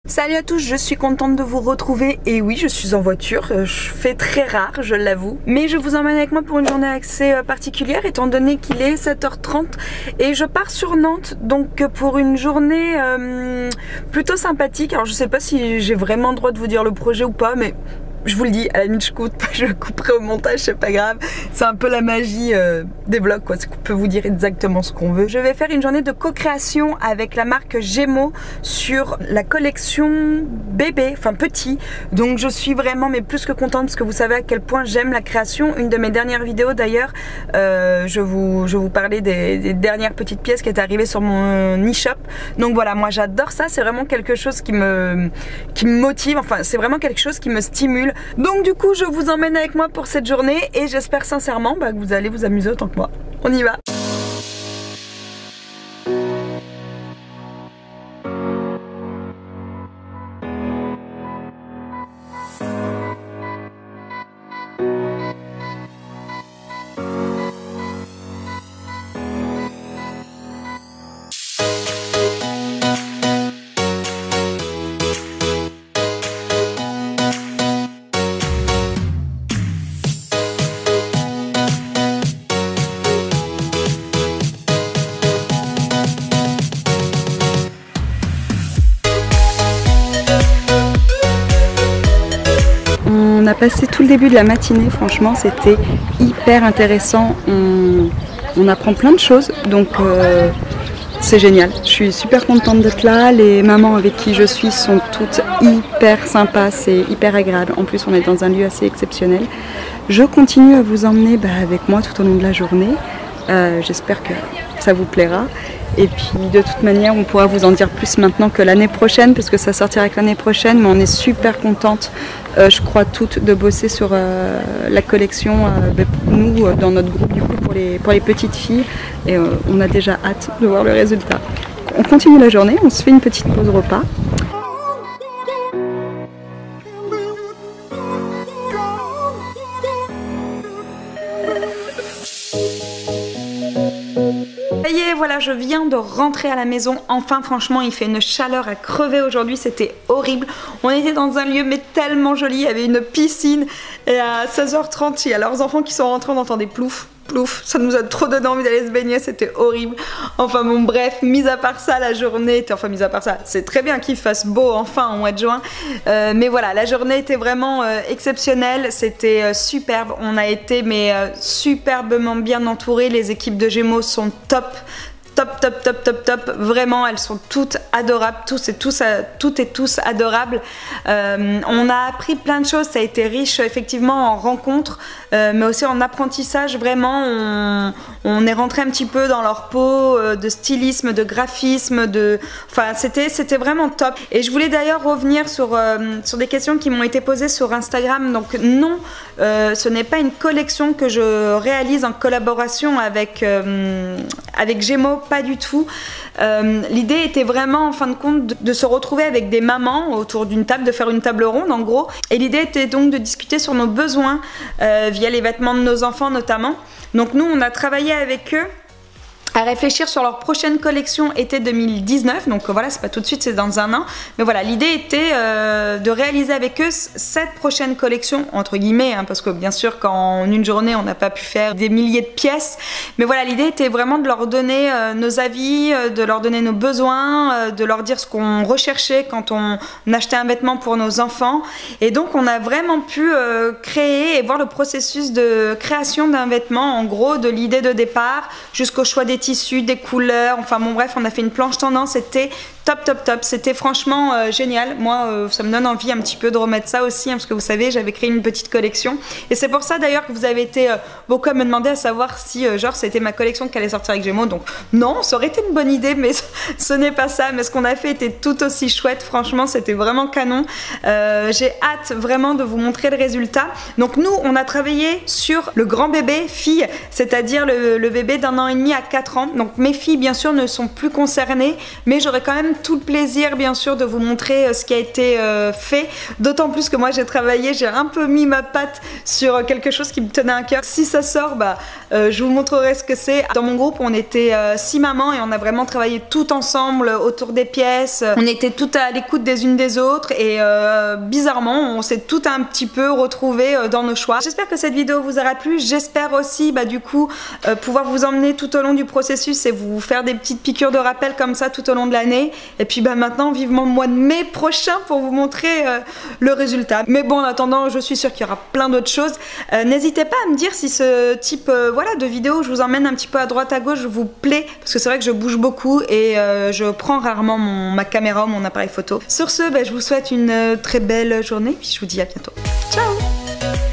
Salut à tous, je suis contente de vous retrouver et oui, je suis en voiture, je fais très rare, je l'avoue. Mais je vous emmène avec moi pour une journée assez particulière étant donné qu'il est 7h30 et je pars sur Nantes. Donc pour une journée plutôt sympathique. Alors je sais pas si j'ai vraiment le droit de vous dire le projet ou pas, mais je vous le dis, à la limite je couperai au montage, c'est pas grave. C'est un peu la magie des vlogs quoi, on peut vous dire exactement ce qu'on veut. Je vais faire une journée de co-création avec la marque Gémeaux sur la collection bébé, enfin petit. Donc je suis vraiment mais plus que contente parce que vous savez à quel point j'aime la création. Une de mes dernières vidéos d'ailleurs, je vous parlais des dernières petites pièces qui étaient arrivées sur mon e-shop. Donc voilà, moi j'adore ça, c'est vraiment quelque chose qui me motive, enfin c'est vraiment quelque chose qui me stimule. Donc du coup je vous emmène avec moi pour cette journée et j'espère sincèrement que vous allez vous amuser autant que moi. On y va! On a passé tout le début de la matinée, franchement c'était hyper intéressant, on apprend plein de choses, donc c'est génial. Je suis super contente d'être là, les mamans avec qui je suis sont toutes hyper sympas, c'est hyper agréable, en plus on est dans un lieu assez exceptionnel. Je continue à vous emmener avec moi tout au long de la journée, j'espère que ça vous plaira. Et puis de toute manière on pourra vous en dire plus maintenant que l'année prochaine parce que ça sortira que l'année prochaine, mais on est super contente, je crois toutes, de bosser sur la collection, nous dans notre groupe du coup pour les petites filles, et on a déjà hâte de voir le résultat. On continue la journée, on se fait une petite pause repas. Ça y est, voilà, je viens de rentrer à la maison. Enfin, franchement, il fait une chaleur à crever aujourd'hui. C'était horrible. On était dans un lieu mais tellement joli. Il y avait une piscine. Et à 16h30, il y a leurs enfants qui sont rentrés. On entendait plouf, plouf. Ça nous a trop donné envie d'aller se baigner. C'était horrible. Enfin bon, bref, mis à part ça, la journée était... Enfin, mis à part ça, c'est très bien qu'il fasse beau enfin au mois de juin. Mais voilà, la journée était vraiment exceptionnelle. C'était superbe. On a été superbement bien entourés. Les équipes de Gémeaux sont top. Top, vraiment elles sont toutes adorables, toutes et tous adorables. On a appris plein de choses, ça a été riche effectivement en rencontres, mais aussi en apprentissage. Vraiment on est rentré un petit peu dans leur peau, de stylisme, de graphisme, enfin c'était vraiment top. Et je voulais d'ailleurs revenir sur des questions qui m'ont été posées sur Instagram. Donc non, ce n'est pas une collection que je réalise en collaboration avec Gémeaux, pas du tout. L'idée était vraiment en fin de compte de se retrouver avec des mamans autour d'une table, de faire une table ronde en gros, et l'idée était donc de discuter sur nos besoins via les vêtements de nos enfants notamment. Donc nous on a travaillé avec eux à réfléchir sur leur prochaine collection été 2019, donc voilà, c'est pas tout de suite, c'est dans un an, mais voilà, l'idée était de réaliser avec eux cette prochaine collection, entre guillemets, parce que bien sûr qu'en une journée on n'a pas pu faire des milliers de pièces, mais voilà, l'idée était vraiment de leur donner nos avis, de leur donner nos besoins, de leur dire ce qu'on recherchait quand on achetait un vêtement pour nos enfants, et donc on a vraiment pu créer et voir le processus de création d'un vêtement, en gros de l'idée de départ jusqu'au choix des tissus, des couleurs, enfin bon bref, on a fait une planche tendance, c'était top, c'était franchement génial. Moi ça me donne envie un petit peu de remettre ça aussi, parce que vous savez j'avais créé une petite collection, et c'est pour ça d'ailleurs que vous avez été beaucoup à me demander à savoir si genre c'était ma collection qui allait sortir avec Gémeaux. Donc non, ça aurait été une bonne idée, mais ce n'est pas ça. Mais ce qu'on a fait était tout aussi chouette, franchement c'était vraiment canon. J'ai hâte vraiment de vous montrer le résultat. Donc nous on a travaillé sur le grand bébé fille, c'est-à-dire le bébé d'1 an et demi à 4 ans. Donc mes filles bien sûr ne sont plus concernées, mais j'aurais quand même même tout le plaisir bien sûr de vous montrer ce qui a été fait, d'autant plus que moi j'ai travaillé, j'ai un peu mis ma patte sur quelque chose qui me tenait à cœur. Si ça sort, je vous montrerai ce que c'est. Dans mon groupe on était 6 mamans et on a vraiment travaillé tout ensemble autour des pièces, on était toutes à l'écoute des unes des autres et bizarrement on s'est toutes un petit peu retrouvées dans nos choix. J'espère que cette vidéo vous aura plu, j'espère aussi du coup pouvoir vous emmener tout au long du processus et vous faire des petites piqûres de rappel comme ça tout au long de l'année. Et puis maintenant vivement le mois de mai prochain pour vous montrer le résultat. Mais bon, en attendant, je suis sûre qu'il y aura plein d'autres choses. N'hésitez pas à me dire si ce type voilà, de vidéo où je vous emmène un petit peu à droite à gauche vous plaît, parce que c'est vrai que je bouge beaucoup et je prends rarement ma caméra ou mon appareil photo. Sur ce, je vous souhaite une très belle journée, puis je vous dis à bientôt. Ciao!